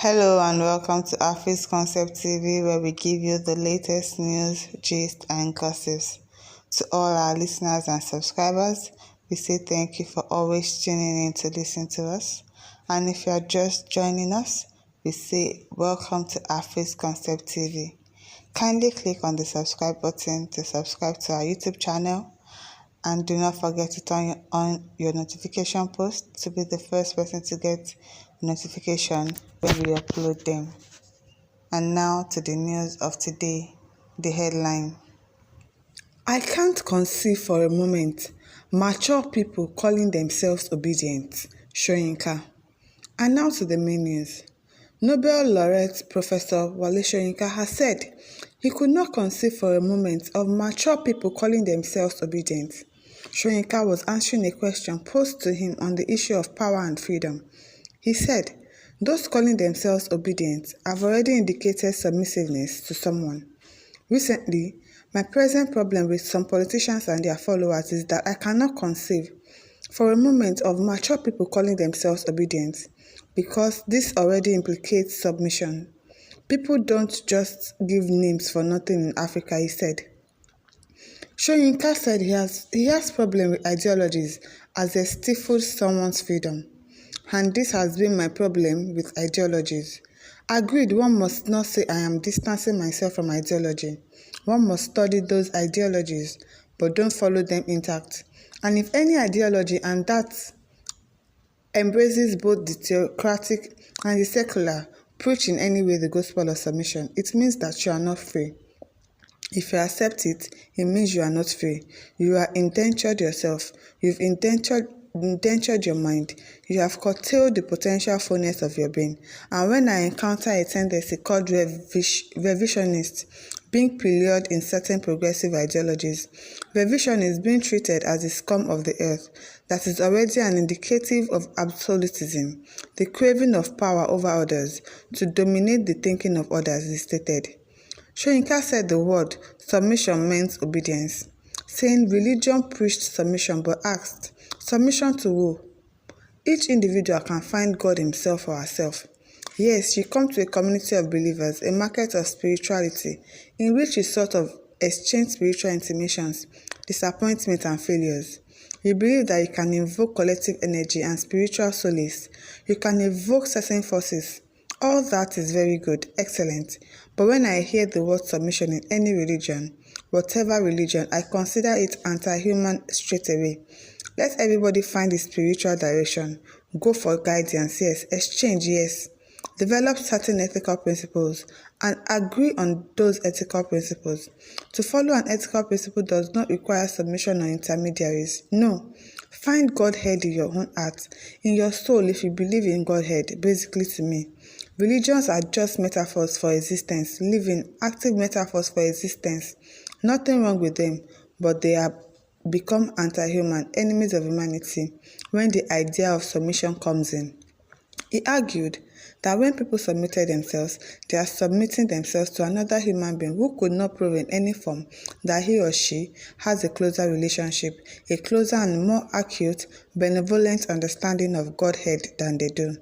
Hello and welcome to Afis Concept TV, where we give you the latest news, gist and gossips. To all our listeners and subscribers, we say thank you for always tuning in to listen to us. And if you are just joining us, we say welcome to Afis Concept TV. Kindly click on the subscribe button to subscribe to our YouTube channel. And do not forget to turn on your notification post to be the first person to get notification when we upload them. And now to the news of today, the headline. I can't conceive for a moment. Mature people calling themselves obedient. Soyinka. And now to the main news. Nobel laureate Professor Wale Soyinka has said he could not conceive for a moment of mature people calling themselves obedient. Soyinka was answering a question posed to him on the issue of power and freedom. He said, those calling themselves obedient have already indicated submissiveness to someone. Recently, my present problem with some politicians and their followers is that I cannot conceive for a moment of mature people calling themselves obedient, because this already implicates submission. People don't just give names for nothing in Africa, he said. Soyinka said he has problem with ideologies as they stifle someone's freedom. And this has been my problem with ideologies. Agreed, one must not say I am distancing myself from ideology. One must study those ideologies, but don't follow them intact. And if any ideology and that embraces both the theocratic and the secular preach in any way the gospel of submission, it means that you are not free. If you accept it, it means you are not free. You are indentured yourself. You've indentured your mind. You have curtailed the potential fullness of your being. And when I encounter a tendency called revisionist being prelured in certain progressive ideologies, revision is being treated as the scum of the earth. That is already an indicative of absolutism, the craving of power over others, to dominate the thinking of others, is stated. Soyinka said the word submission meant obedience, saying religion preached submission but asked, submission to who? Each individual can find God himself or herself. Yes, you come to a community of believers, a market of spirituality, in which you sort of exchange spiritual intimations, disappointments and failures. You believe that you can invoke collective energy and spiritual solace. You can evoke certain forces. All that is very good, excellent. But when I hear the word submission in any religion, whatever religion, I consider it anti-human straight away. Let everybody find a spiritual direction. Go for guidance, yes. Exchange, yes. Develop certain ethical principles and agree on those ethical principles. To follow an ethical principle does not require submission or intermediaries. No. Find Godhead in your own heart, in your soul if you believe in Godhead, basically to me. Religions are just metaphors for existence, living, active metaphors for existence. Nothing wrong with them, but they are become anti-human, enemies of humanity, when the idea of submission comes in. He argued that when people submitted themselves, they are submitting themselves to another human being who could not prove in any form that he or she has a closer relationship, a closer and more acute, benevolent understanding of Godhead than they do.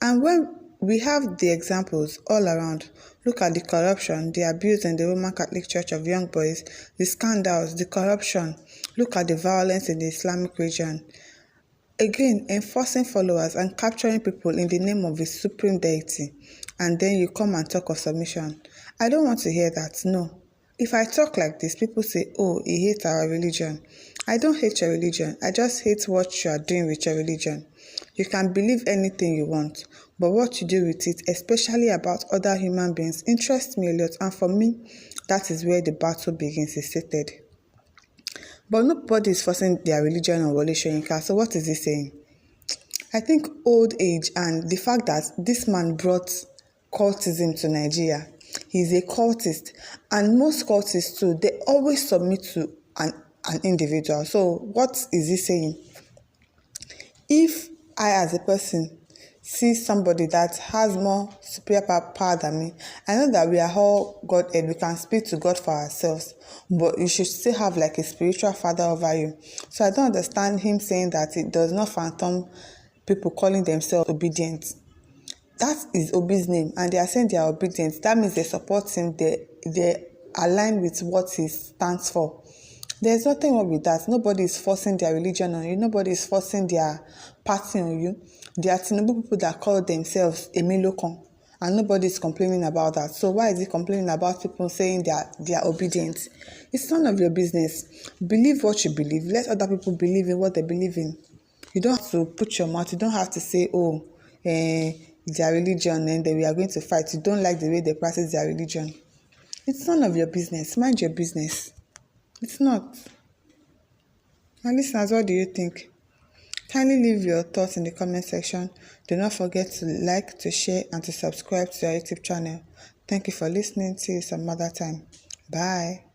And when we have the examples all around, look at the corruption, the abuse in the Roman Catholic Church of young boys, the scandals, the corruption, look at the violence in the Islamic region. Again, enforcing followers and capturing people in the name of a supreme deity, and then you come and talk of submission. I don't want to hear that, no. If I talk like this, people say, oh, he hates our religion. I don't hate your religion, I just hate what you are doing with your religion. You can believe anything you want, but what you do with it, especially about other human beings, interests me a lot, and for me, that is where the battle begins, is stated. But nobody is forcing their religion on Wale Soyinka, so what is he saying? I think old age and the fact that this man brought cultism to Nigeria, he's a cultist, and most cultists too, they always submit to an individual. So what is he saying? If I as a person see somebody that has more superior power than me, I know that we are all Godhead, we can speak to God for ourselves, but you should still have like a spiritual father over you. So I don't understand him saying that it does not phantom people calling themselves obedient. that is Obi's name, and they are saying they are obedient. That means they support him. They align with what he stands for. There's nothing wrong with that. Nobody is forcing their religion on you. Nobody is forcing their party on you. There are Tinubu people that call themselves Emilokon, and nobody is complaining about that. So why is he complaining about people saying they are obedient? It's none of your business. Believe what you believe. Let other people believe in what they believe in. You don't have to put your mouth. You don't have to say, oh, their religion, and then we are going to fight. You don't like the way they practice their religion. It's none of your business. Mind your business. It's not. Now, listeners, what do you think? Kindly leave your thoughts in the comment section. Do not forget to like, to share, and to subscribe to our YouTube channel. Thank you for listening. See you some other time. Bye.